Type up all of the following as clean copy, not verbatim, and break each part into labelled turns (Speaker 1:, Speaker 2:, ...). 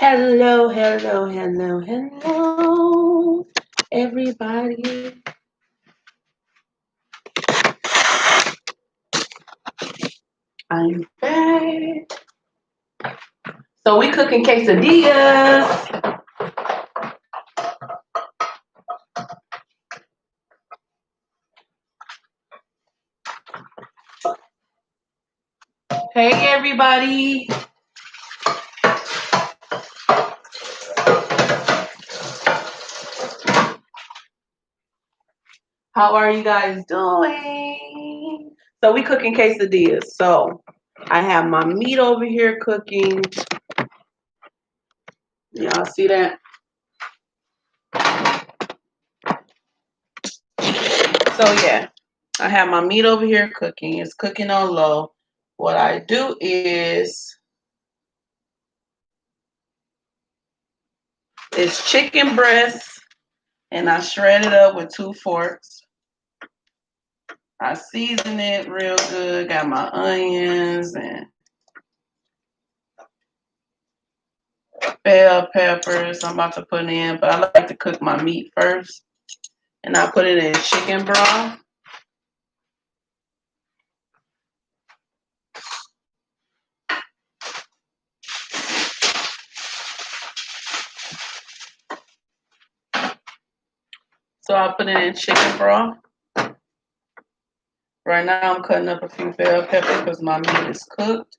Speaker 1: Hello, hello, hello, hello, everybody. I'm back. So we cooking quesadillas. Hey, everybody. How are you guys doing? So we cooking quesadillas. So I have my meat over here cooking. Y'all see that? So yeah, I have my meat over here cooking. It's cooking on low. What I do is it's chicken breast, and I shred it up with 2 forks. I season it real good. Got my onions and bell peppers I'm about to put in, but I like to cook my meat first. And I put it in chicken broth. So I put it in chicken broth. Right now I'm cutting up a few bell peppers because my meat is cooked.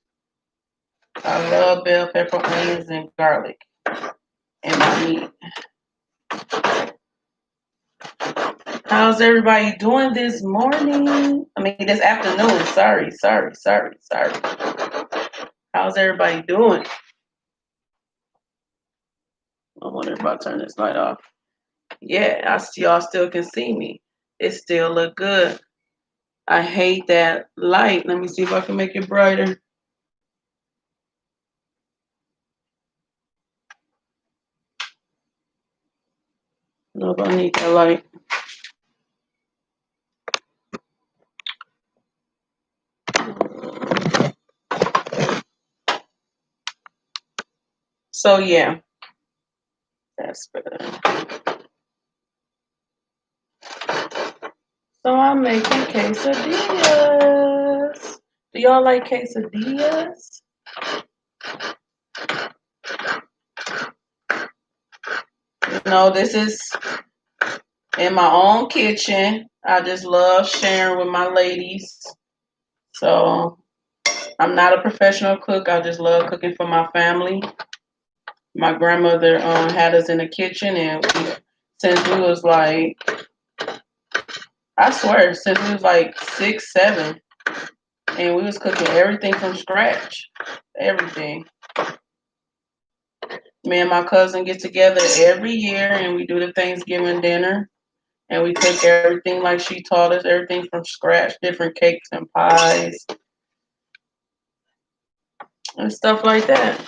Speaker 1: I love bell pepper, onions, and garlic in my meat. How's everybody doing this morning? I mean, this afternoon. Sorry. How's everybody doing? I wonder if I turn this light off. Yeah, I see y'all still can see me. It still look good. I hate that light. Let me see if I can make it brighter. Nope, I need that light. So yeah, that's better. So I'm making quesadillas. Do y'all like quesadillas? No, this is in my own kitchen. I just love sharing with my ladies. So I'm not a professional cook. I just love cooking for my family. My grandmother had us in the kitchen, and since we was like, I swear, since we was like 6, 7, and we was cooking everything from scratch, everything. Me and my cousin get together every year, and we do the Thanksgiving dinner, and we cook everything like she taught us, everything from scratch, different cakes and pies, and stuff like that.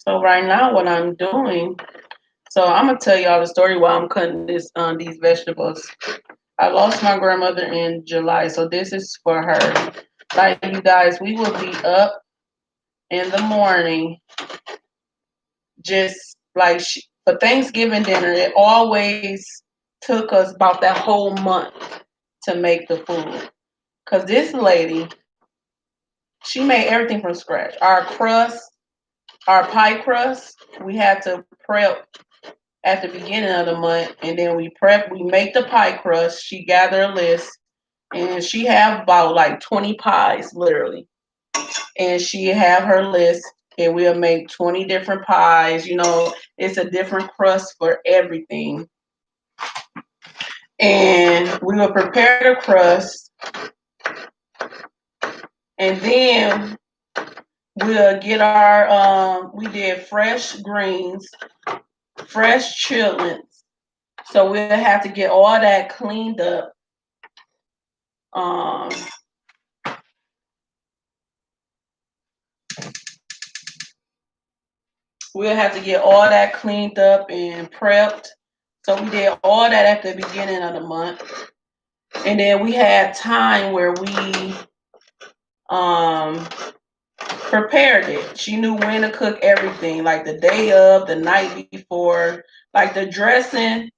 Speaker 1: So right now, what I'm doing, so I'm gonna tell y'all the story while I'm cutting these vegetables. I lost my grandmother in July, so this is for her. Like you guys, we will be up in the morning, just like for Thanksgiving dinner. It always took us about that whole month to make the food, cause this lady, she made everything from scratch. Our crust, our pie crust, we had to prep at the beginning of the month, and then we make the pie crust. She gathered a list, and she have about like 20 pies, literally. And she have her list, and we'll make 20 different pies. You know, it's a different crust for everything. And we will prepare the crust, and then we'll get our we did fresh greens, fresh chitlins. So we'll have to get all that cleaned up. Um we'll have to get all that cleaned up and prepped. So we did all that at the beginning of the month. And then we had time where we prepared it. She knew when to cook everything, like the day of, the night before, like the dressing.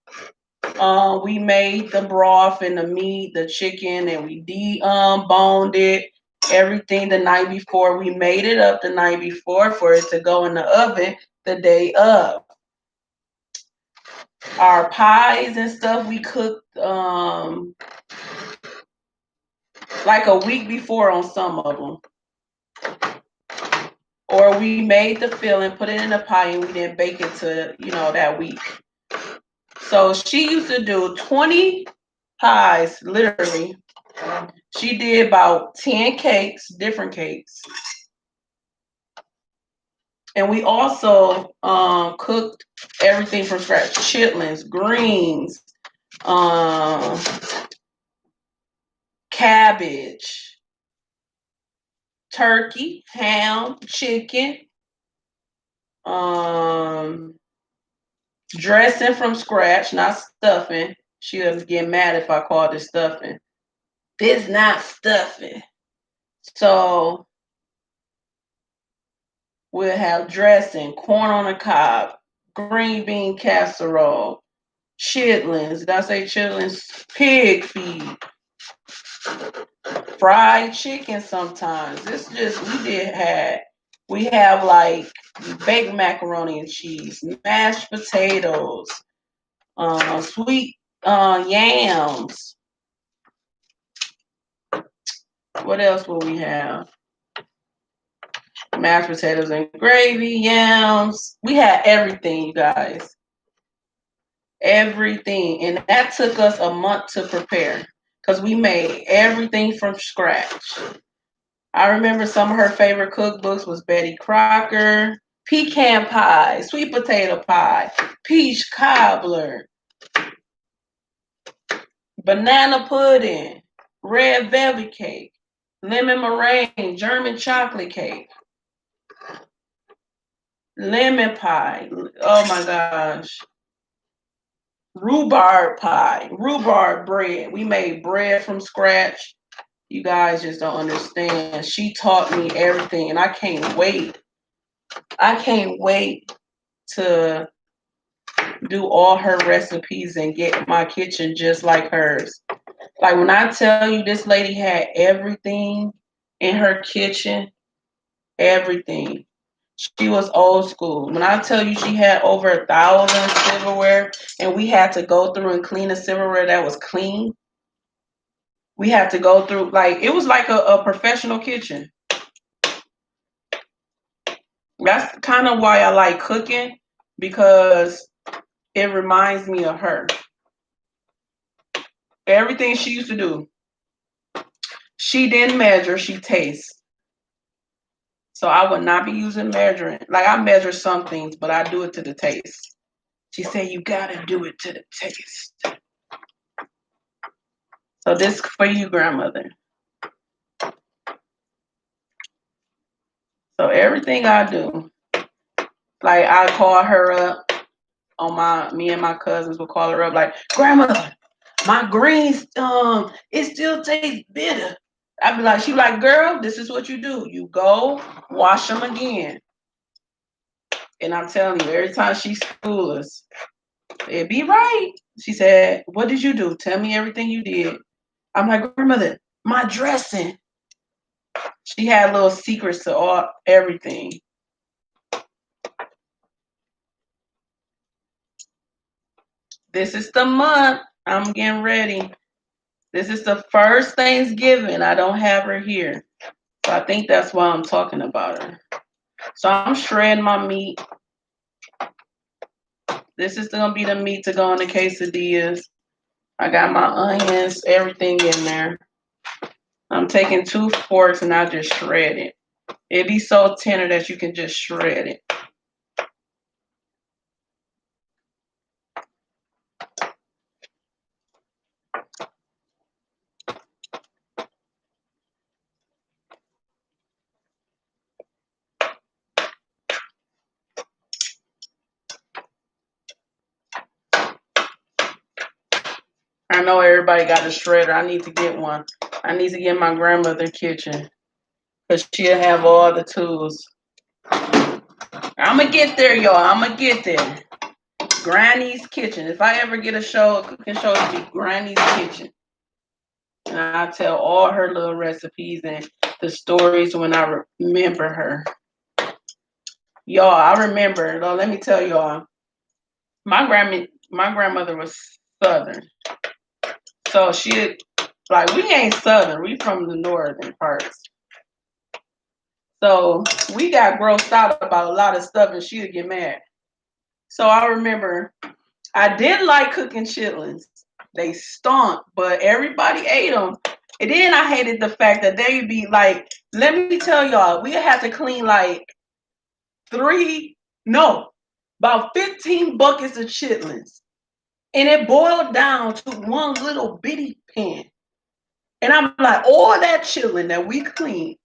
Speaker 1: We made the broth and the meat, the chicken, and we boned it. Everything the night before. We made it up the night before for it to go in the oven the day of. Our pies and stuff we cooked like a week before on some of them. Or we made the filling, put it in a pie, and we didn't bake it to, that week. So she used to do 20 pies, literally. She did about 10 cakes, different cakes. And we also cooked everything from scratch. Chitlins, greens, cabbage, turkey, ham, chicken, dressing from scratch, not stuffing. She doesn't get mad if I call this stuffing. This not stuffing. So we'll have dressing, corn on the cob, green bean casserole, chitlins. Did I say chitlins? Pig feed. Fried chicken sometimes. We have like baked macaroni and cheese, mashed potatoes, sweet yams. What else will we have? Mashed potatoes and gravy, yams. We had everything, you guys. Everything. And that took us a month to prepare because we made everything from scratch. I remember some of her favorite cookbooks was Betty Crocker, pecan pie, sweet potato pie, peach cobbler, banana pudding, red velvet cake, lemon meringue, German chocolate cake, lemon pie. Oh my gosh. Rhubarb pie, rhubarb bread. We made bread from scratch. You guys just don't understand. She taught me everything, and I can't wait. I can't wait to do all her recipes and get my kitchen just like hers. Like when I tell you this lady had everything in her kitchen, everything. She was old school. When I tell you she had over 1,000 silverware and we had to go through and clean the silverware that was clean. We had to go through, like, it was like a professional kitchen. That's kind of why I like cooking, because it reminds me of her. Everything she used to do, she didn't measure, she tastes. So I would not be using measuring. Like I measure some things, but I do it to the taste. She said, you gotta do it to the taste. So this for you, grandmother. So everything I do, like I call her up on me and my cousins will call her up like, grandmother, my greens, it still tastes bitter. I'd be like, she like, girl, this is what you do. You go wash them again. And I'm telling you, every time she school us, it'd be right. She said, what did you do? Tell me everything you did. I'm like, grandmother, my dressing. She had little secrets to everything. This is the month. I'm getting ready. This is the first Thanksgiving. I don't have her here. So I think that's why I'm talking about her. So I'm shredding my meat. This is going to be the meat to go in the quesadillas. I got my onions, everything in there. I'm taking 2 forks and I just shred it. It'd be so tender that you can just shred it. I know everybody got a shredder. I need to get one. I need to get my grandmother's kitchen because she'll have all the tools. I'm going to get there, y'all. I'm going to get there. Granny's Kitchen. If I ever get a cooking show, it'll be Granny's Kitchen. And I tell all her little recipes and the stories when I remember her. Y'all, I remember, let me tell y'all, my grandmother was Southern. So she, like, we ain't Southern. We from the northern parts. So we got grossed out about a lot of stuff and she would get mad. So I remember I did like cooking chitlins. They stunk, but everybody ate them. And then I hated the fact that they'd be like, let me tell y'all, we had to clean like about 15 buckets of chitlins. And it boiled down to one little bitty pan. And I'm like, all that chitlin that we cleaned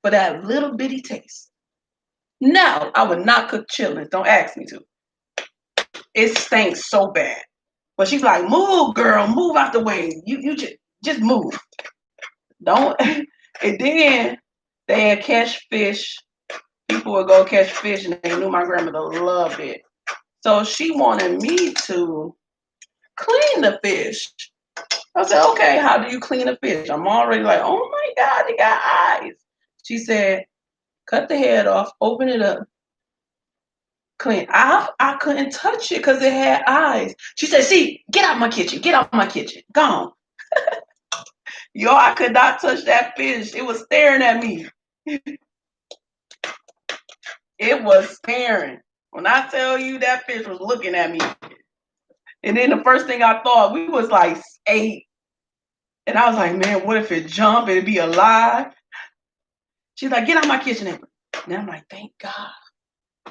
Speaker 1: for that little bitty taste. No, I would not cook chitlins. Don't ask me to. It stinks so bad. But she's like, move, girl, move out the way. You just move. Don't. And then they had catch fish. People would go catch fish, and they knew my grandmother loved it. So she wanted me to clean the fish. I said, okay, how do you clean a fish? I'm already like, oh my God, they got eyes. She said, cut the head off, open it up, clean. I couldn't touch it because it had eyes. She said, see, get out my kitchen. Get out my kitchen. Gone. Yo, I could not touch that fish. It was staring at me. It was staring. When I tell you that fish was looking at me. And then the first thing I thought, we was like 8. And I was like, man, what if it jumped and it'd be alive? She's like, get out my kitchen. And I'm like, thank God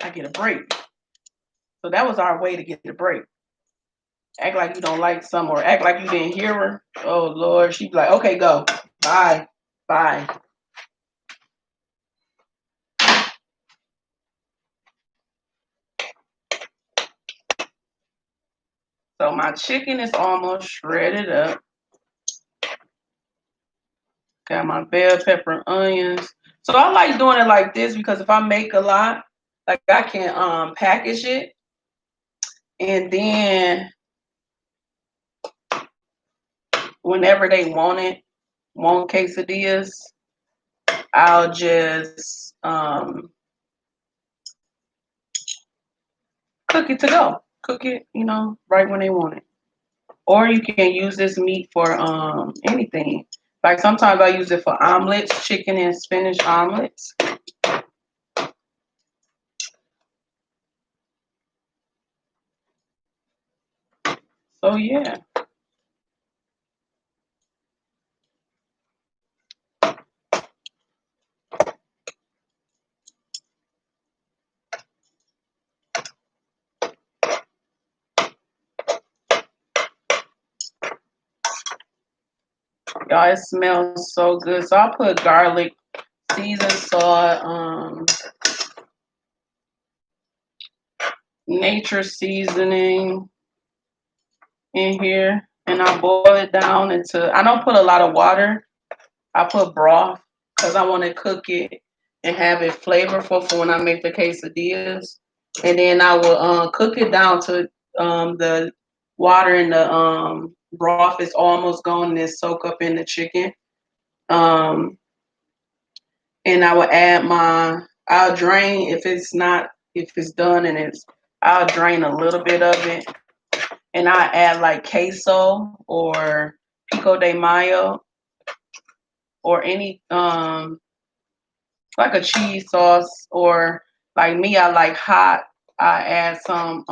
Speaker 1: I get a break. So that was our way to get a break. Act like you don't like something or act like you didn't hear her. Oh, Lord. She'd be like, okay, go. Bye. Bye. So my chicken is almost shredded up. Got my bell pepper and onions. So I like doing it like this because if I make a lot, like I can package it. And then whenever they want quesadillas, I'll just cook it to go. Cook it, right when they want it. Or you can use this meat for anything. Like sometimes I use it for omelets, chicken and spinach omelets. So yeah. Y'all, it smells so good. So I put garlic, seasoned salt, nature seasoning in here, and I boil it down I don't put a lot of water. I put broth because I want to cook it and have it flavorful for when I make the quesadillas. And then I will cook it down to the water in the broth is almost gone and it's soak up in the chicken. And I will add I'll drain if it's done and I'll drain a little bit of it. And I add like queso or pico de mayo or any like a cheese sauce, or like me, I like hot. I add some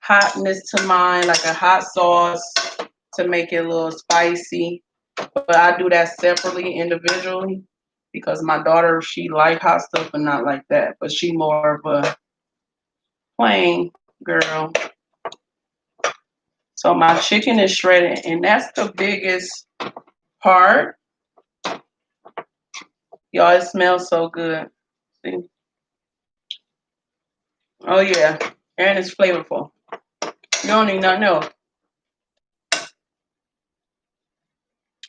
Speaker 1: hotness to mine, like a hot sauce to make it a little spicy. But I do that separately, individually, because my daughter, she like hot stuff, but not like that. But she more of a plain girl. So my chicken is shredded, and that's the biggest part. Y'all, it smells so good. See? Oh yeah, and it's flavorful. You don't need nothing else.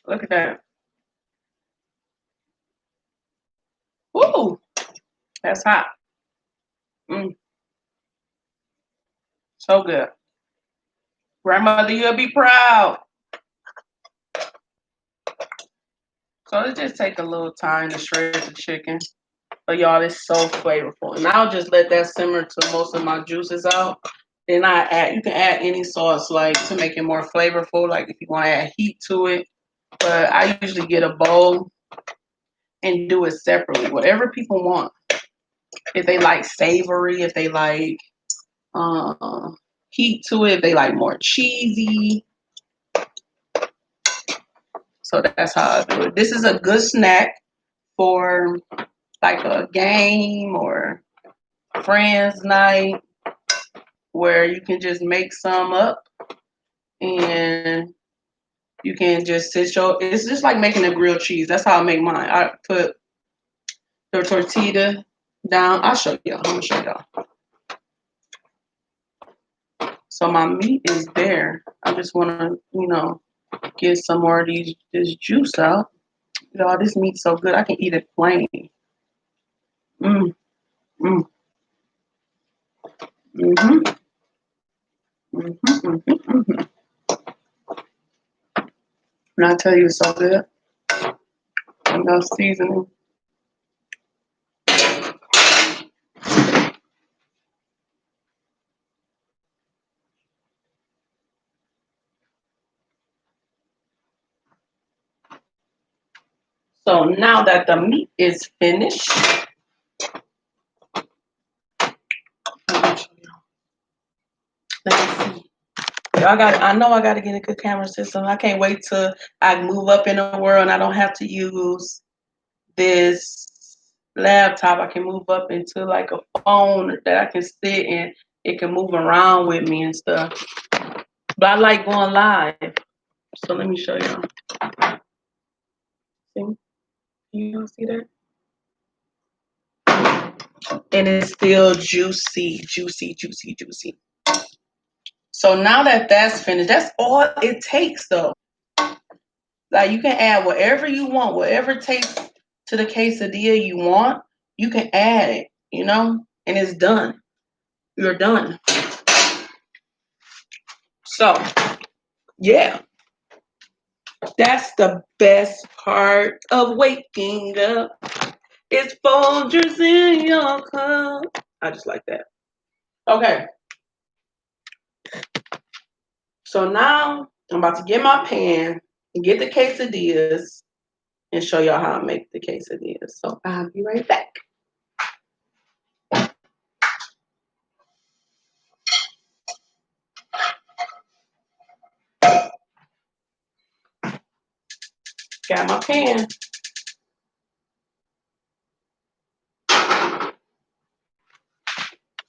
Speaker 1: Look at that. Ooh, that's hot. Mm, so good. Grandmother, you'll be proud. So it just take a little time to shred the chicken. But y'all, it's so flavorful. And I'll just let that simmer till most of my juices out. Then you can add any sauce like to make it more flavorful, like if you want to add heat to it. But I usually get a bowl and do it separately, whatever people want. If they like savory, if they like heat to it, if they like more cheesy. So that's how I do it. This is a good snack for like a game or friends night where you can just make some up and you can just it's just like making a grilled cheese. That's how I make mine. I put the tortilla down. I'll show you. I'm gonna show y'all. So my meat is there. I just wanna, get some more of this juice out. Y'all, this meat's so good. I can eat it plain. Mm, mm, mm-hmm, mm-hmm, mm-hmm, mm-hmm. And I tell you, it's so good. Enough seasoning. So now that the meat is finished, let me see. I know I got to get a good camera system. I can't wait till I move up in the world and I don't have to use this laptop. I can move up into like a phone that I can sit and it can move around with me and stuff. But I like going live. So let me show y'all. See? You see that? And it's still juicy, juicy, juicy, juicy. So now that that's finished, that's all it takes though. Like you can add whatever you want, whatever taste to the quesadilla you want, you can add it, and it's done. You're done. So, yeah, that's the best part of waking up. It's Folgers in your cup. I just like that. Okay. So now I'm about to get my pan and get the quesadillas and show y'all how I make the quesadillas. So I'll be right back. Got my pan.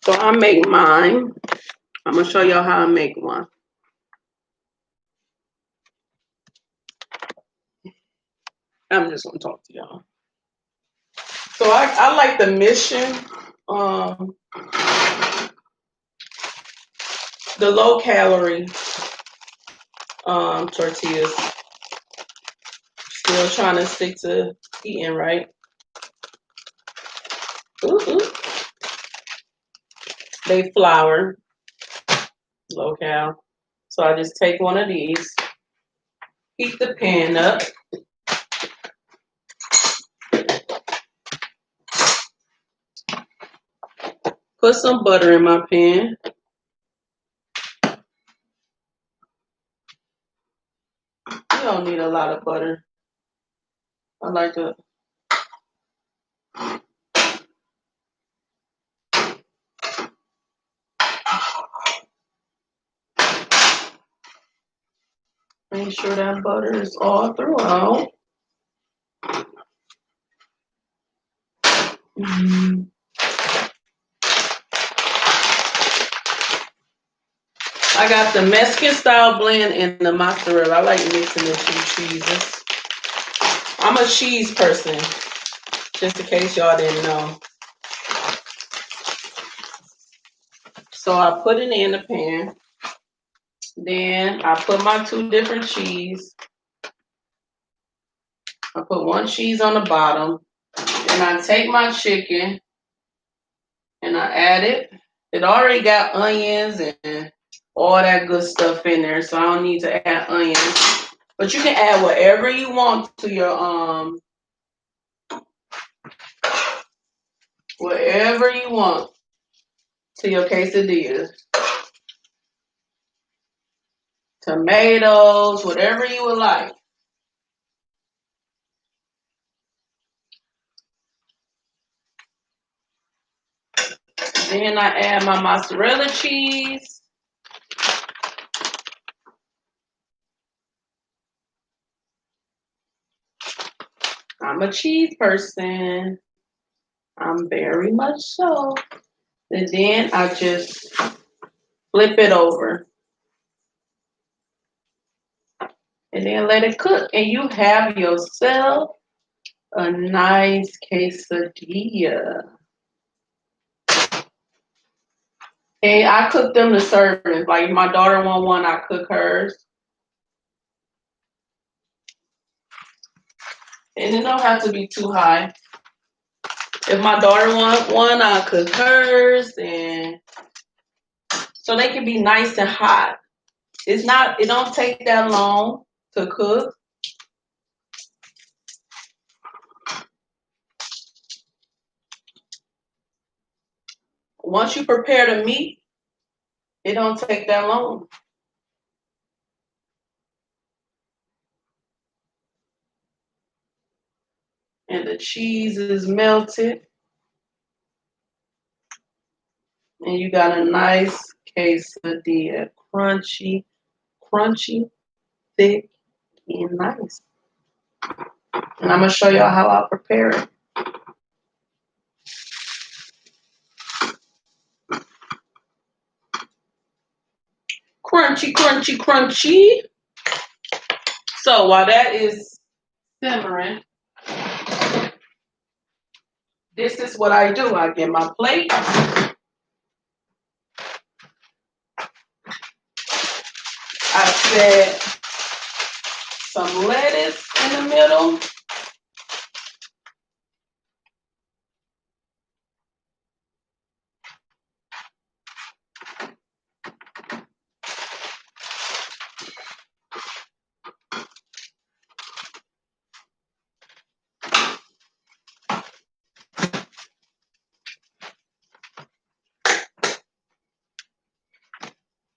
Speaker 1: So I make mine. I'm gonna show y'all how I make one. I'm just gonna talk to y'all. So I like the Mission, the low calorie tortillas. Still trying to stick to eating right. Ooh, ooh. They flour, low cal. So I just take one of these, heat the pan up. Put some butter in my pan. You don't need a lot of butter. I like to. Make sure that butter is all throughout. Mm-hmm. I got the Mexican style blend and the mozzarella. I like mixing the two cheeses. I'm a cheese person, just in case y'all didn't know. So I put it in the pan. Then I put my two different cheese. I put one cheese on the bottom. And I take my chicken and I add it. It already got onions and all that good stuff in there, so I don't need to add onions. But you can add whatever you want to your whatever you want to your quesadillas. Tomatoes, whatever you would like. Then I add my mozzarella cheese. I'm a cheese person. I'm very much so. And then I just flip it over. And then let it cook. And you have yourself a nice quesadilla. And I cook them to servings. Like if my daughter want one, I cook hers. And it don't have to be too high. If my daughter want one, I cook hers, and so they can be nice and hot. It don't take that long to cook. Once you prepare the meat, it don't take that long. And the cheese is melted. And you got a nice quesadilla. Crunchy, thick, and nice. And I'm going to show y'all how I prepare it. Crunchy. So while that is simmering, this is what I do. I get my plate. I set some lettuce in the middle.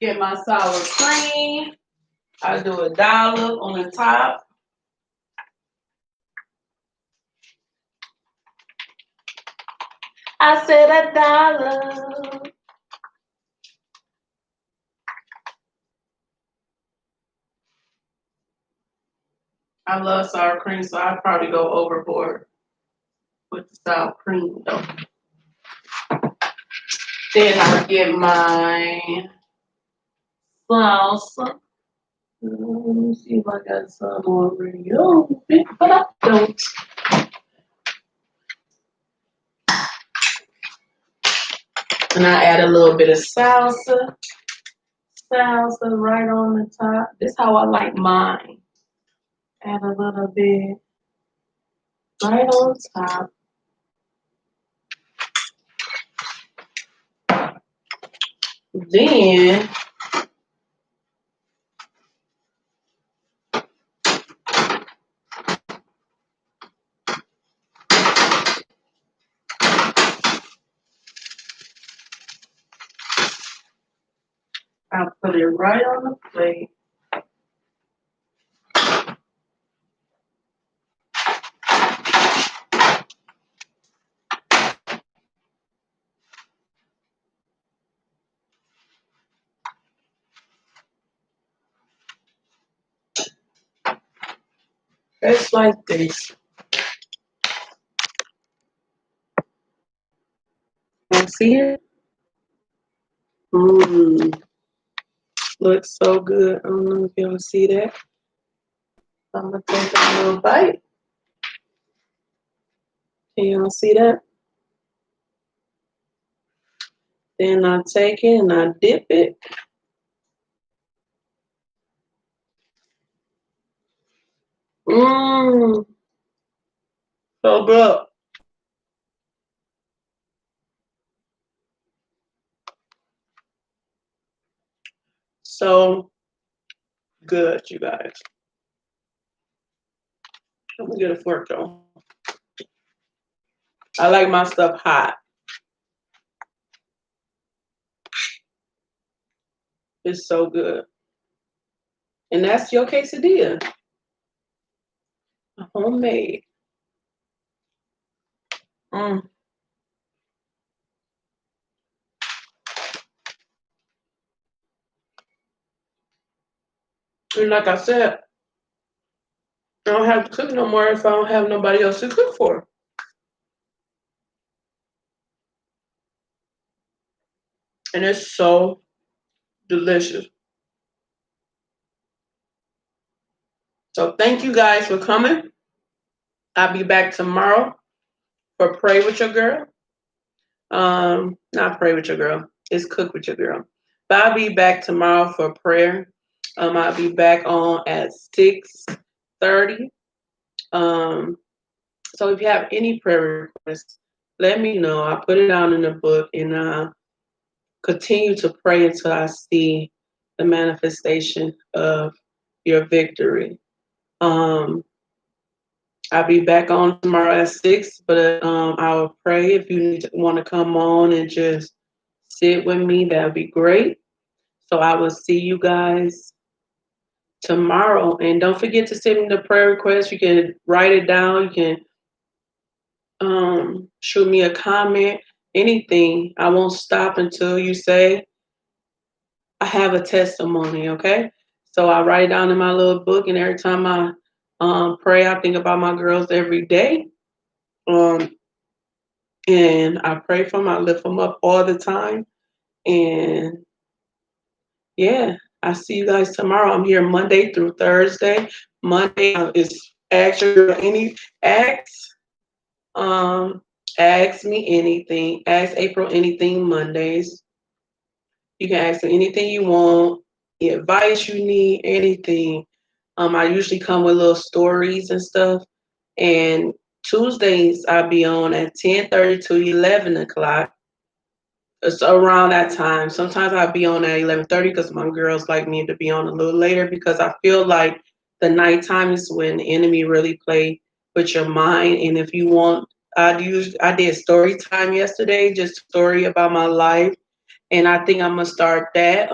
Speaker 1: Get my sour cream. I do a dollop on the top. I said a dollop. I love sour cream, so I'd probably go overboard with the sour cream though. Then I get my salsa. Let me see if I got some already open, but I don't. And I add a little bit of salsa right on the top. This is how I like mine. Add a little bit right on top. Then I put it right on the plate. It's like this. You see it? Looks so good. I don't know if y'all see that. I'm gonna take a little bite. Can y'all see that? Then I take it and I dip it. Mmm. So good. So good, you guys. I'm gonna get a fork though. I like my stuff hot. It's so good. And that's your quesadilla. Homemade. Mm. And like I said, I don't have to cook no more if I don't have nobody else to cook for. And it's so delicious. So thank you guys for coming. I'll be back tomorrow for Pray With Your Girl. Not Pray With Your Girl. It's Cook With Your Girl. But I'll be back tomorrow for prayer. I'll be back on at 6:30. So if you have any prayer requests, let me know. I'll put it down in the book and continue to pray until I see the manifestation of your victory. I'll be back on tomorrow at 6, but I will pray if you want to come on and just sit with me. That would be great. So I will see you guys tomorrow. And don't forget to send me the prayer request. You can write it down. You can shoot me a comment, anything. I won't stop until you say, I have a testimony, okay? So I write it down in my little book, and every time I pray, I think about my girls every day. And I pray for them, I lift them up all the time. And yeah, I see you guys tomorrow. I'm here Monday through Thursday. Monday is ask your girl um ask me anything. Ask April anything Mondays. You can ask me anything you want, the advice you need, anything. I usually come with little stories and stuff. And Tuesdays I'll be on at 10:30 to 11 o'clock. It's around that time. Sometimes I'll be on at 11:30 because my girls like me to be on a little later because I feel like the nighttime is when the enemy really play with your mind. And if you want, I did story time yesterday, just story about my life, and I think I'm gonna start that.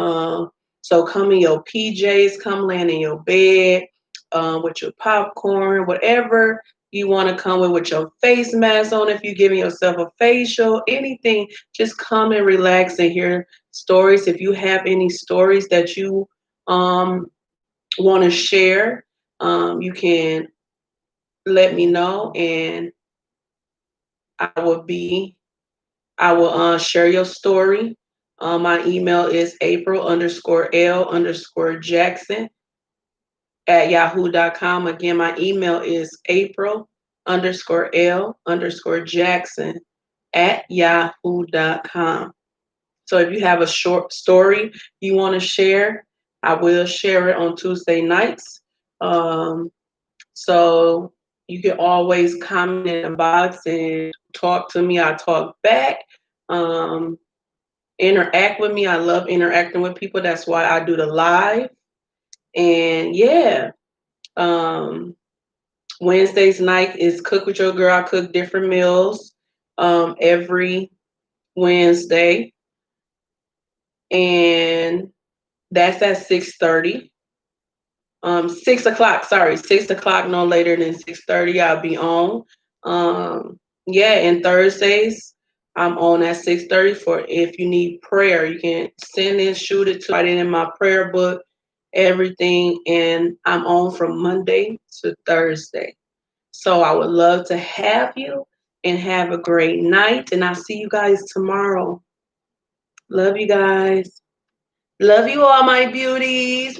Speaker 1: So come in your PJs, come land in your bed, with your popcorn, whatever you want to come with your face mask on. If you're giving yourself a facial, anything, just come and relax and hear stories. If you have any stories that you want to share, you can let me know, and I will be I will share your story. My email is April_L_Jackson at yahoo.com. Again, my email is April_L_Jackson at yahoo.com. So if you have a short story you want to share, I will share it on Tuesday nights. So you can always comment in the box and talk to me. I talk back. Interact with me. I love interacting with people. That's why I do the live. And yeah, Wednesdays night is Cook With Your Girl. I cook different meals every Wednesday. And that's at 6:30. 6 o'clock, sorry, 6 o'clock, no later than 6:30, I'll be on. Yeah, and Thursdays, I'm on at 6:30 for if you need prayer. You can send in, shoot it to, write it in my prayer book, everything. And I'm on from Monday to Thursday. So I would love to have you and have a great night. And I'll see you guys tomorrow. Love you guys. Love you all, my beauties.